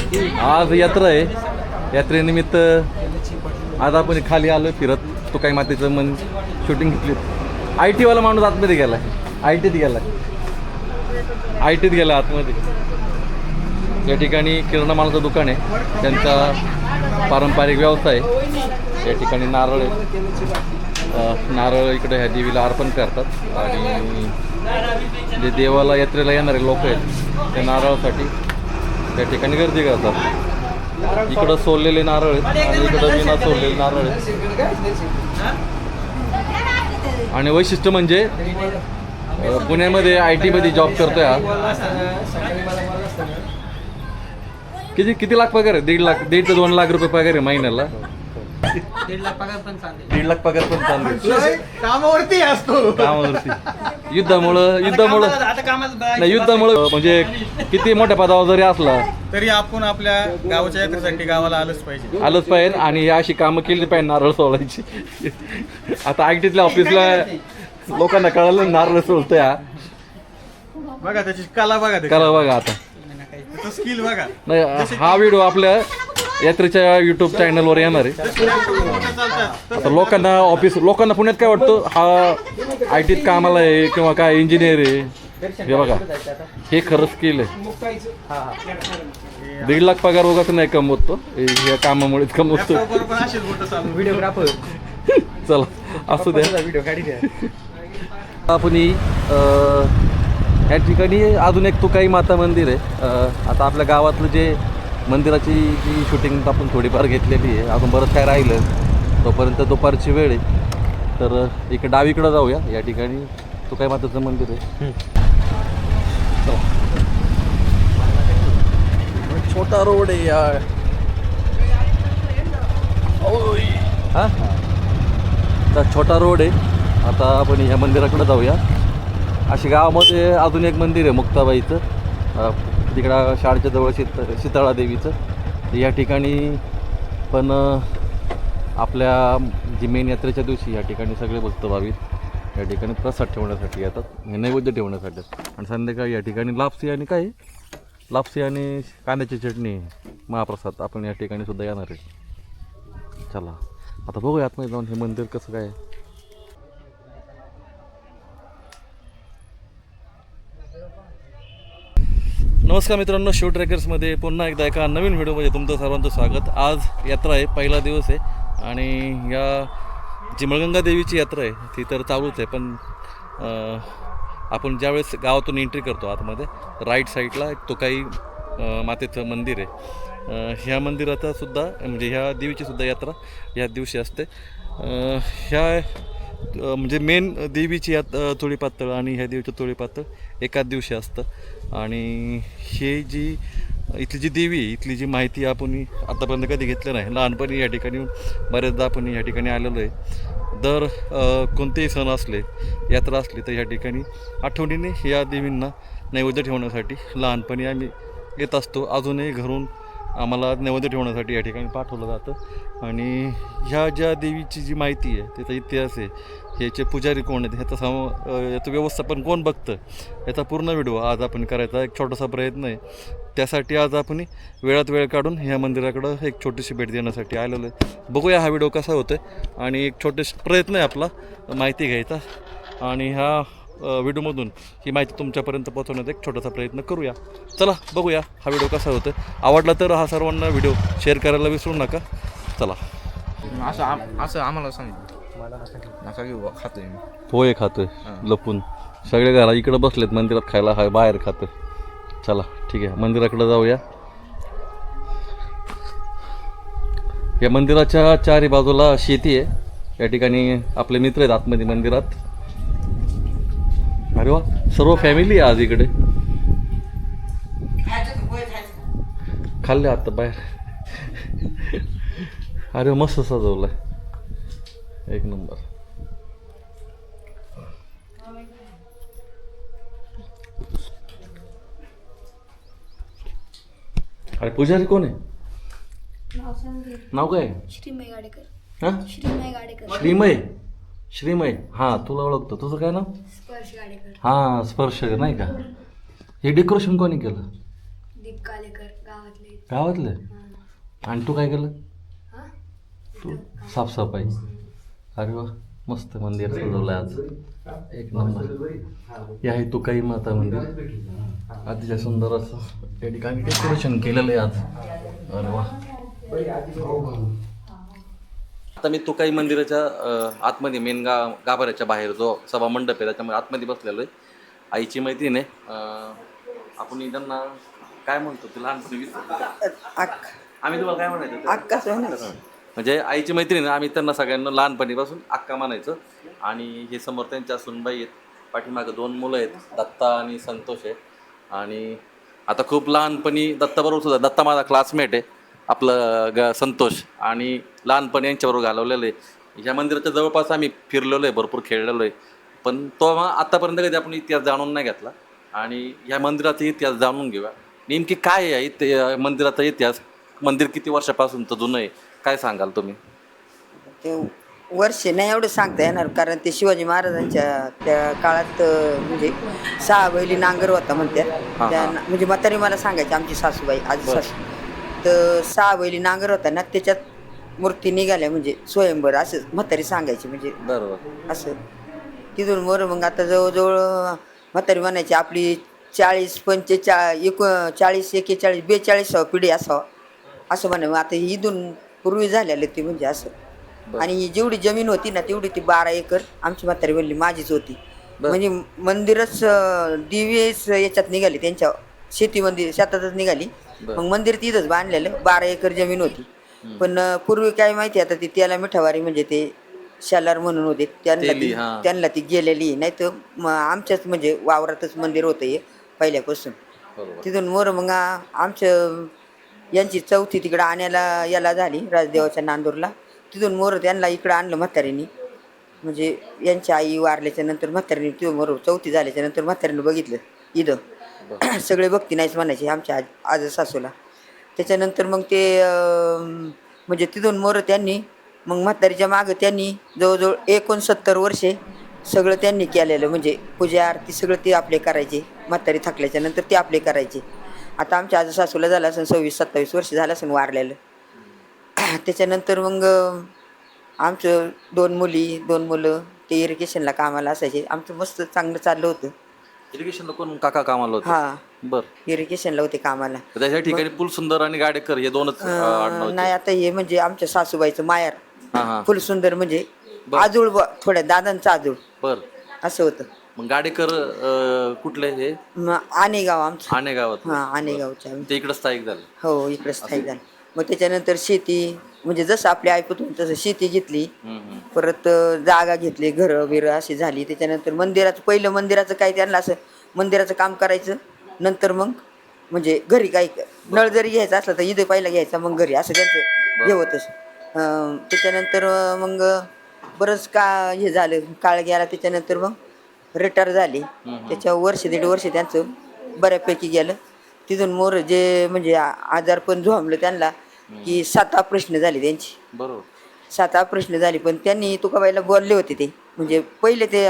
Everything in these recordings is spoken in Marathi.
आज यात्रा आहे. यात्रेनिमित्त आज आपण खाली आलो फिरत. तो काही मातीचं मन शूटिंग घेतली. IT वाला माणूस आतमध्ये गेला. ITत गेला आतमध्ये. या ठिकाणी किराणा मालाचं दुकान आहे. त्यांचा पारंपरिक व्यवसाय. या ठिकाणी नारळ आहे. नारळ इकडे ह्या देवीला अर्पण करतात आणि जे देवाला यात्रेला येणारे लोक आहेत त्या नारळासाठी त्या ठिकाणी गर्दी करतात. इकडं सोललेले नारळ आहेत आणि इकडं विना सोललेले नारळ आहेत. आणि वैशिष्ट्य म्हणजे पुण्यामध्ये IT मध्ये जॉब करतोय हा. किती लाख पगार आहे? 1.5 ते 2 लाख रुपये पगार आहे महिन्याला. 1.5 लाख पगार पण चालेल. 1.5 लाख पगार पण चालेल. कामावरती असतो. कामावरती युद्धामुळं आता कामाला नाही, युद्धामुळं म्हणजे किती मोठ्या पदावर जरी असला तरी आपण आपल्या गावाच्या यात्रेसाठी गावाला आलंच पाहिजे. आणि अशी कामं केली पाहिजे नारळ सोलायची. आता ITतल्या ऑफिसला लोकांना कळालं नारळ सोलतोय हा. बघा त्याची कला बघा. कला बघा आता. स्किल बघा. नाही, हा व्हिडिओ आपल्या यात्रेच्या YouTube चॅनलवर येणार आहे. आता लोकांना पुण्यात काय वाटतं, हा ITत कामाला आहे किंवा काय इंजिनियर आहे. हे बघा, हे खरं स्किल आहे. 1.5 लाख पगार वगैरे नाही कमवतो, या कामामुळेच कमवतो. व्हिडिओग्राफर. चला असू द्या. व्हिडिओ काढी द्या. आपण या ठिकाणी अजून एक तुकाई माता मंदिर आहे. आता आपल्या गावातलं जे मंदिराची जी शूटिंग आपण थोडीफार घेतलेली आहे. अजून बरंच काय राहिलं. तोपर्यंत दुपारची वेळ आहे. तर इकडे डावीकडं जाऊया. या ठिकाणी तुकाई माताचं मंदिर आहे. छोटा रोड आहे यार. हां, छोटा रोड आहे. आता आपण ह्या मंदिराकडे जाऊया. अशी गावामध्ये अजून एक मंदिर आहे मुक्ताबाईचं. तिकडं शाळेच्या जवळ शीतळा देवीचं. या ठिकाणी पण आपल्या जी मेन यात्रेच्या दिवशी या ठिकाणी सगळे भक्त भाविक या ठिकाणी प्रसाद ठेवण्यासाठी येतात. नैवेद्य ठेवण्यासाठी. आणि संध्याकाळी या ठिकाणी लापसी आणि लापसी आणि कांद्याची चटणी महाप्रसाद आपण या ठिकाणी सुद्धा येणार आहे. चला आता बघूया आतमध्ये जाऊन हे मंदिर कसं काय. नमस्कार मित्रांनो, शिव ट्रेकर्समध्ये पुन्हा एकदा एका नवीन व्हिडिओमध्ये तुमचं सर्वांचं स्वागत. आज यात्रा आहे, पहिला दिवस आहे. आणि या जी मळगंगा देवीची यात्रा आहे ती तर चालूच आहे. पण आपण ज्यावेळेस गावातून एंट्री करतो आतमध्ये राईट साईडला एक तुकाई मातेचं मंदिर आहे. ह्या मंदिराचा सुद्धा म्हणजे ह्या देवीची सुद्धा यात्रा ह्या दिवशी असते. ह्या म्हणजे मेन देवीची तुळी पातळ आणि ह्या देवीचं तुळी पातळ एकाच दिवशी असतं. आणि हे जी इथली जी देवी आहे, इथली जी माहिती आपण आतापर्यंत कधी घेतलं नाही. लहानपणी या ठिकाणी बऱ्याचदा आपण या ठिकाणी आलेलो आहे. दर कोणतेही सण असले, यात्रा असली तर या ठिकाणी आठवणीने या देवींना नैवेद्य ठेवण्यासाठी लहानपणी आम्ही येत असतो. अजूनही घरून आम्हाला नैवेद्य ठेवण्यासाठी या ठिकाणी पाठवलं जातं. आणि ह्या ज्या देवीची जी माहिती आहे, त्याचा इतिहास आहे, ह्याचे पुजारी कोण आहेत, याचं व्यवस्थापन कोण बघतं, याचा पूर्ण व्हिडिओ आज आपण करायचा एक छोटासा प्रयत्न आहे. त्यासाठी आज आपण वेळात वेळ काढून ह्या मंदिराकडं एक छोटीशी भेट देण्यासाठी आलेलो आहे. बघूया हा व्हिडिओ कसा होतो आहे. आणि एक छोटेसा प्रयत्न आहे आपला माहिती घ्यायचा. आणि ह्या व्हिडिओमधून ही माहिती तुमच्यापर्यंत पोहोचवण्याचा एक छोटासा प्रयत्न करूया. चला बघूया हा व्हिडिओ कसा होतो आहे. आवडला तर हा सर्वांना व्हिडिओ शेअर करायला विसरू नका. चला. असं आम्हाला सांग. नका घेऊ, खातोय मी. पोहे खातोय लपून. सगळे घरा इकडं बसलेत मंदिरात खायला, हा बाहेर खातोय. चला ठीक आहे, मंदिराकडे जाऊया. या मंदिराच्या चारी बाजूला शेती आहे. या ठिकाणी आपले मित्र आहेत आतमध्ये मंदिरात. अरे वा, सर्व फॅमिली आहे आज इकडे. खाल्ले आता बाहेर. अरे मस्त सजवलंय, एक नंबर. अरे पुजारी कोण आहे? नाव काय? श्रीमय गाडेकर. हा, श्रीमय गाडेकर. श्रीमय. हा, तुला ओळखतो. तुझं काय नाव? स्पर्श गाडेकर. हा, स्पर्श नाही का? हे डेकोरेशन कोणी केलं? दीप कालेकर गावात. गावातले आणि तू काय केलं तू साफसफाई अरे वा मस्त मंदिर सजवलं आज एक नंबर हे आहे तुकाई माता मंदिर अतिशय सुंदर असं त्या ठिकाणी डेकोरेशन केलेलं आहे आज अरे वा आता मी तुकाई मंदिराच्या आतमध्ये मेन गाभाऱ्याच्या बाहेर जो सभा मंडप आहे त्याच्यामध्ये आतमध्ये बसलेलो आहे आईची मैत्रीण आहे आपण त्यांना काय म्हणतो ते लहानपणी आम्ही तुम्हाला काय म्हणायचं अक्का म्हणजे आईची मैत्रीण आहे आम्ही त्यांना सगळ्यांना लहानपणीपासून अक्का म्हणायचं आणि हे समोर त्यांच्या सुनबाई आहेत पाठीमागं 2 मुलं आहेत दत्ता आणि संतोष आहे आणि आता खूप लहानपणी दत्ताबरोबर सुद्धा दत्ता माझा क्लासमेट आहे आपलं संतोष आणि लहानपणी यांच्याबरोबर घालवलेलं आहे ह्या मंदिराच्या जवळपास आम्ही फिरलेलो आहे भरपूर खेळलेलो आहे पण तो आतापर्यंत कधी आपण इतिहास जाणून नाही घेतला आणि ह्या मंदिराचा इतिहास जाणून घेऊया नेमकी काय आहे मंदिराचा इतिहास मंदिर किती वर्षापासूनचं जुनं आहे काय सांगाल तुम्ही ते वर्ष नाही एवढं सांगता येणार कारण ते शिवाजी महाराजांच्या त्या काळात म्हणजे 6 बैली नांगर होता म्हणतात त्या म्हणजे म्हातारी मला सांगायची आमची सासूबाई आजी सासू तर 6 बैली नांगर होता ना त्याच्यात मूर्ती निघाल्या म्हणजे स्वयंवर असं म्हातारी सांगायची म्हणजे बरोबर असं तिथून मग आता जवळजवळ म्हातारी म्हणायची आपली 40 45 40 41 42 पिढी असावं असं म्हणे आता इथून पूर्वी झालेलं ते म्हणजे असं आणि जेवढी जमीन होती ना तेवढी ती 12 एकर आमची म्हातारी म्हणली माझीच होती म्हणजे मंदिरच दिवेच याच्यात निघाली त्यांच्या शेतातच निघाली मग मंदिर तिथंच बांधलेलं 12 एकर जमीन होती पण पूर्वी काय माहिती आता ती त्याला मिठावारी म्हणजे ते शालार म्हणून होते त्यांना ती गेलेली नाही तर आमच्याच म्हणजे वावरातच मंदिर होतं हे पहिल्यापासून तिथून मग आमचं यांची चौथी तिकडं आणायला याला झाली राजदेवाच्या नांदूरला तिथून त्यांना इकडं आणलं म्हातारीने म्हणजे यांची आई वारल्याच्या नंतर म्हातारीने तिथून चौथी झाल्याच्या नंतर म्हातारीने बघितलं इथं सगळे भक्ती नाहीच म्हणायचे आमच्या आज सासूला त्याच्यानंतर मग ते म्हणजे तिथून त्यांनी मग म्हातारीच्या मागं त्यांनी जवळजवळ 69 वर्षे सगळं त्यांनी केलेलं म्हणजे पूजा आरती सगळं ते आपले करायचे म्हातारी थकल्याच्या नंतर ते आपले करायचे आता आमच्या आज सासूला झालं असं 26-27 वर्ष झालं असं वारलेलं त्याच्यानंतर मग आमचं 2 मुली 2 मुलं ते इरिगेशनला कामाला असायचे आमचं मस्त चांगलं चाललं होतं इरिगेशनला कोण काका कामाला होते हा बरं इरिगेशनला होते कामाला त्याच्या ठिकाणी फुलसुंदर आणि गाडेकर हे 2च नाही आता हे म्हणजे आमच्या सासूबाईचं मायार फुलसुंदर म्हणजे आजूळ थोड्या दादांचं आजूळ बर असं होतं मग गाडेकर कुठले हे आनेगाव आमचं आनेगावात आनेगावच्या ते इकडे स्थायिक झाले हो इकडं स्थायिक झालं मग त्याच्यानंतर शेती म्हणजे जसं आपली ऐपतून तसं शेती घेतली परत जागा घेतली घरं बिरं अशी झाली त्याच्यानंतर पहिलं मंदिराचं काय त्यांना असं मंदिराचं काम करायचं नंतर मग म्हणजे घरी काही नळ जरी घ्यायचा असला तर इथे पहिला घ्यायचा मग घरी असं त्यांचं हे होतंच त्याच्यानंतर मग बरंच हे झालं काळ गेला त्याच्यानंतर मग रिटायर झाली त्याच्या 1-1.5 वर्ष त्यांचं बऱ्यापैकी गेलं तिथून जे म्हणजे आजारपण झोंबलं त्यांना की 7 ऑपरेशन झाली त्यांची बरोबर 7 ऑपरेशन झाली पण त्यांनी तुकाबाईला बोलले होते ते म्हणजे पहिले ते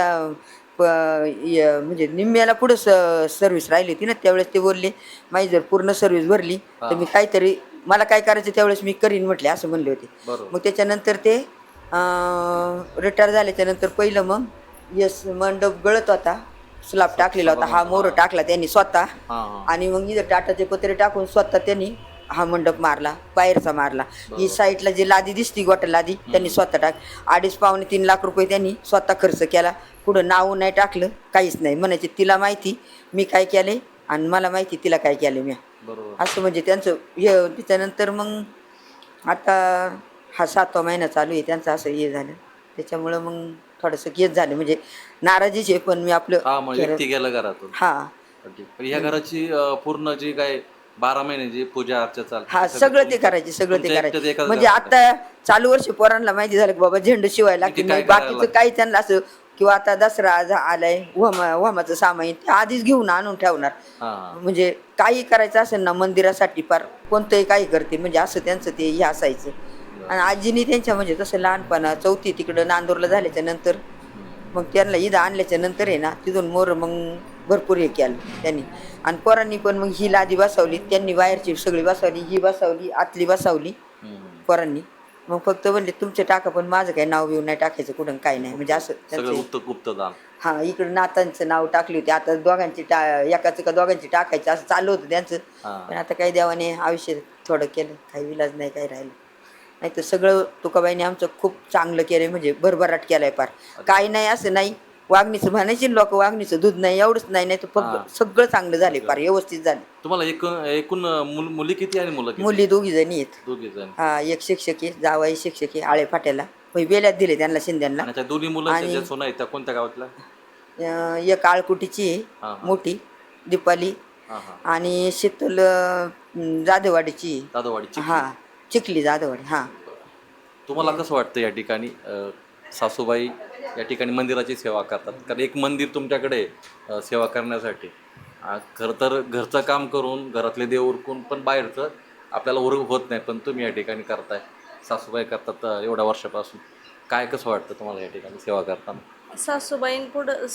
म्हणजे निम्म्याला पुढं सर्व्हिस राहिली होती ना त्यावेळेस ते बोलले माझी जर पूर्ण सर्व्हिस भरली तर मी काहीतरी मला काय करायचं त्यावेळेस मी करीन म्हटले असं म्हणले होते मग त्याच्यानंतर ते रिटायर झाल्याच्या नंतर पहिलं मग मंडप गळत होता स्लॅब टाकलेला होता हा मोर टाकला त्यांनी स्वतः आणि मग इथं टाटाचे पत्रे टाकून स्वतः त्यांनी हा मंडप मारला बाहेरचा मारला ही साईडला जी लादी दिसती गोटा लादी त्यांनी स्वतः 2.5-3 लाख रुपये त्यांनी स्वतः खर्च केला पुढं नाव नाही टाकलं काहीच नाही म्हणायचे तिला माहिती मी काय केले आणि मला माहिती तिला काय केलं मी असं म्हणजे त्यांचं हे त्याच्यानंतर मग आता हा 7वा महिना चालू आहे त्यांचं असं हे झालं त्याच्यामुळं मग थोडंसं घेत झालं म्हणजे नाराजीच आहे पण मी आपलं गेलं घरातून या घराची पूर्ण जी काय 12 महिन्याची पूजा अर्चा चालते सगळं ते करायचे म्हणजे आता चालू वर्षी पोरांना माहिती झालं की बाबा झेंडू शिवायला लागते बाकीचं काही त्यांना असं किंवा आता दसरा आलाय होमाचं सामान ते आधीच घेऊन आणून ठेवणार म्हणजे काही करायचं असेल ना मंदिरासाठी फार कोणतंही काही करते म्हणजे असं त्यांचं ते हे असायचं आणि आजीनी त्यांच्या म्हणजे तसं लहानपणा 4थी तिकडं नांदूरला झाल्याच्या नंतर मग त्यांना इथं आणल्याच्या नंतर आहे ना तिथून मग भरपूर हे केलं त्यांनी. आणि पोरांनी पण मग ही लादी बसवली, त्यांनी बाहेरची सगळी बसवली, ही बसवली, आतली बसवली पोरांनी. मग फक्त म्हणले तुमचे टाका, पण माझं काही नाव बिव नाही टाकायचं कुठं, काही नाही, म्हणजे असं सगळं त्यांचं. गुप्तदान. हा, इकडे नातांचं नाव टाकली होती, आता दोघांची एकाचं का दोघांची टाकायचं असं चालू होतं त्यांचं. पण आता काही देवाने आयुष्य थोडं केलं, काही इलाज नाही, काही राहिलं नाही. तर सगळं तुकाबाईने आमचं खूप चांगलं केलंय, म्हणजे भरभराट केलाय पार. काही नाही असं नाही, वागणीचं म्हणायची लोक, वागणीचं दूध नाही एवढंच नाही तर फक्त सगळं चांगलं झाले, पार व्यवस्थित झाले. तुम्हाला एकूण मुली किती आणि मुलं किती? मुली 2 जणी आहेत. दोघी जण. हा, एक शिक्षक आहे, जावाई शिक्षक आहे आळे फाट्याला, बेल्यात दिले त्यांना शिंद्यांना. आणि त्या दोन्ही मुलांच्या ज्या सोना आहेत त्या कोणत्या गावातल्या? एक आळकुटीची आहे मोठी दीपाली, आणि शीतल जाधववाडीची. दादोवाडीची. हा, चिखली जाधववाडी. हा. तुम्हाला कसं वाटतं या ठिकाणी सासूबाई या ठिकाणी मंदिराची सेवा करतात? कारण एक मंदिर तुमच्याकडे सेवा करण्यासाठी खरं तर घरचं काम करून घरातले देव उरकून पण बाहेरचं आपल्याला उरक होत नाही, पण तुम्ही या ठिकाणी करताय, सासूबाई करतात एवढ्या वर्षापासून. काय कसं वाटतं तुम्हाला या ठिकाणी सेवा करताना? सासूबाईंपुढं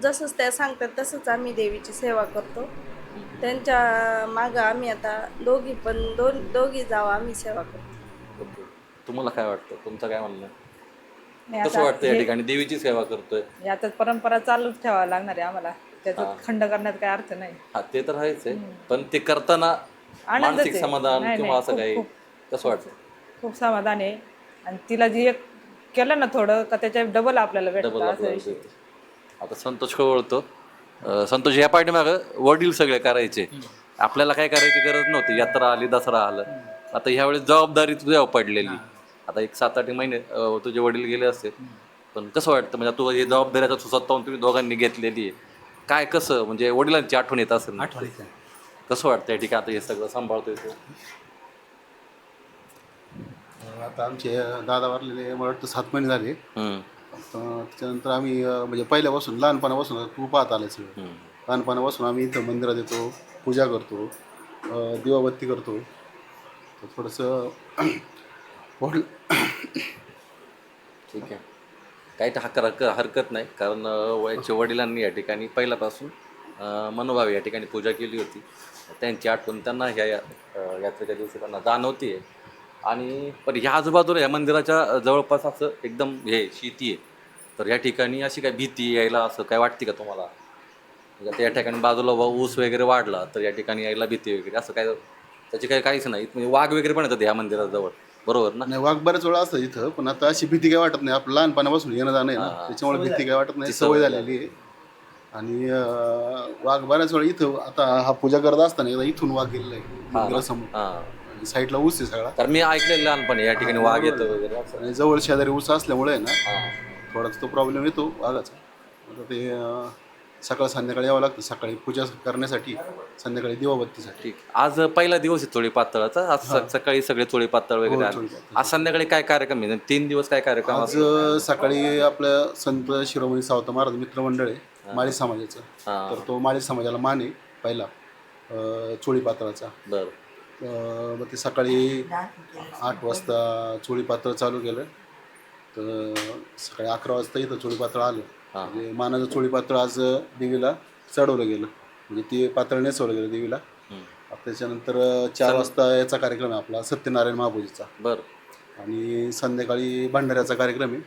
जसंच त्या सांगतात तसंच आम्ही देवीची सेवा करतो. त्यांच्या मागं आम्ही आता दोघी जावं आम्ही सेवा करतो. तुम्हाला काय वाटतं? तुमचं काय म्हणणं? नाही, कसं आता वाटतं या हे- ठिकाणी देवीची सेवा करतोय? यातच परंपरा चालूच ठेवावं लागणार आहे आम्हाला, त्याच्यात खंड करण्यात काही अर्थ नाही. हा, ते तर आहेच आहे, पण ते करताना आनंदच मानसिक आहे. समाधान नाही, किंवा नाही, असं खूप- काही खूप- कसं वाटतं? खूप समाधान आहे. आणि तिला जी एक केलं ना थोडं का त्याच्या डबल आपल्याला भेटतं डबल असं आपल्याला विषय. देते. आता संतोष खवळतो. संतोष, या पाठीमागं वडील सगळे करायचे, आपल्याला काय करायची गरज नव्हती. यात्रा आली, दसरा आलं, आता ह्यावेळेस जबाबदारी तुझ्यावर पडलेली. आता एक 7-8 महिने तुझे वडील गेले असते, पण कसं वाटतं म्हणजे तू हे जबाबदारीचा स्वतःहून तुम्ही दोघांनी घेतलेली आहे, काय कसं म्हणजे वडिलांची आठवण येत असेल ना? कसं वाटतं या ठिकाणी आता हे सगळं सांभाळतोय तू? आता आमचे दादा वारलेले मला वाटतं 7 महिने झाले. त्याच्यानंतर आम्ही म्हणजे पहिल्यापासून लहानपणापासून तू पाहत आले सगळं. लहानपणापासून आम्ही इथं मंदिरात येतो, पूजा करतो, दिवाबत्ती करतो. तर थोडंसं वडील ठीक आहे, काही हरकत नाही, कारण वयाच्या वडिलांनी या ठिकाणी पहिल्यापासून मनोभावे या ठिकाणी पूजा केली होती. त्यांची आठवण त्यांना ह्या यात्रेच्या दिवशी त्यांना जाणवती आहे. आणि पण ह्या आजूबाजूला या मंदिराच्या जवळपास असं एकदम हे शेती आहे, तर या ठिकाणी अशी काय भीती यायला असं काय वाटते का तुम्हाला? म्हणजे आता या ठिकाणी बाजूला ऊस वगैरे वाढला तर या ठिकाणी यायला भीती वगैरे असं काय त्याची काहीच नाही? म्हणजे वाघ वगैरे पण येतात ह्या मंदिराजवळ, बरोबर ना? नाही, वाघ बऱ्याच वेळा असतं इथं, पण आता अशी भीती काय वाटत नाही. आपलं लहानपणापासून येणं जाणं आहे ना, त्याच्यामुळे भीती काय वाटत नाही, सवय झालेली आहे. आणि वाघ बऱ्याच वेळा इथं, आता हा पूजा करत असताना एकदा इथून वाघ गेलेला आहे मंदिरासमोर, साईडला ऊस आहे सगळा. तर मी ऐकलेलं लहानपणी या ठिकाणी वाघ येतो वगैरे असं. आणि जवळ शेजारी ऊस असल्यामुळे आहे ना, थोडासा तो प्रॉब्लेम येतो वाघाचा. आता ते सकाळ संध्याकाळी यावं लागतं, सकाळी पूजा करण्यासाठी, संध्याकाळी दिवाबत्तीसाठी. ठीक, आज पहिला दिवस आहे चोळी पातळाचा. आज सकाळी सगळे चोळी पातळ वगैरे आले. चोळी पातळ. आज संध्याकाळी काय कार्यक्रम आहे? 3 दिवस काय कार्यक्रम आज सकाळी आपलं संत शिरोमणी सावता महाराज मित्रमंडळ आहे माळी समाजाचं, तर तो माळी समाजाला मान आहे पहिला चोळी पातळाचा. बरं. मग ते सकाळी 8 वाजता चोळी पातळ चालू केलं, तर सकाळी 11 वाजता इथं चोळी पातळ आलं. म्हणजे मानाचं चोळी पातळ आज देवीला चढवलं गेलं, म्हणजे ते पातळ नेसवलं गेलं देवीला. त्याच्यानंतर 4 वाजता याचा कार्यक्रम आहे आपला सत्यनारायण महापूजेचा. बरं. आणि संध्याकाळी भंडाऱ्याचा कार्यक्रम आहे,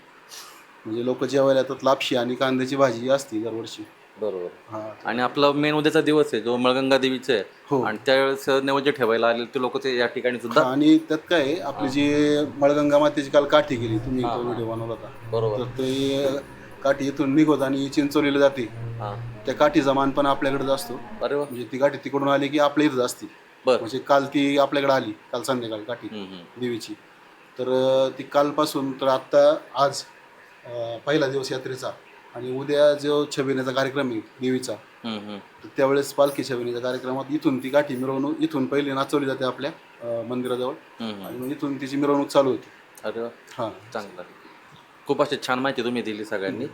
म्हणजे लोक जेवायला येतात. लापशी आणि कांद्याची भाजी असते दरवर्षी. बरोबर. हां. आणि आपला मेन उद्याचा दिवस आहे जो मळगंगा देवीचा आहे. हो. आणि त्यावेळेस नैवेद्य ठेवायला आले ते लोक ते या ठिकाणी सुद्धा. आणि त्यात काय आहे, आपली जी मळगंगा मातेची काल काठी गेली, तुम्ही तो व्हिडिओ बनवला होता, बरोबर. तर ते काठी इथून निघत आणि चिंचोलीला जाते. त्या काठीचा मान पण आपल्याकडेच असतो. अरे वा. म्हणजे ती काठी तिकडून आली की आपल्या इथंच असते. म्हणजे काल ती आपल्याकडे आली, काल संध्याकाळी काठी देवीची. तर ती कालपासून तर आत्ता आज पहिला दिवस यात्रेचा, आणि उद्या जो छबिण्याचा कार्यक्रम आहे देवीचा, तर त्यावेळेस पालखी छबिण्याच्या कार्यक्रमात इथून ती काठी मिरवणूक इथून पहिली नाचवली जाते आपल्या मंदिराजवळ, आणि मग इथून तिची मिरवणूक चालू होती. अरे वा. हां, चांगलं. खूप अशी छान माहिती तुम्ही दिली सगळ्यांनी.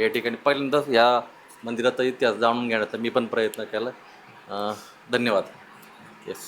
या ठिकाणी पहिल्यांदाच या मंदिराचा इतिहास जाणून घेण्याचा मी पण प्रयत्न केला. धन्यवाद. येस.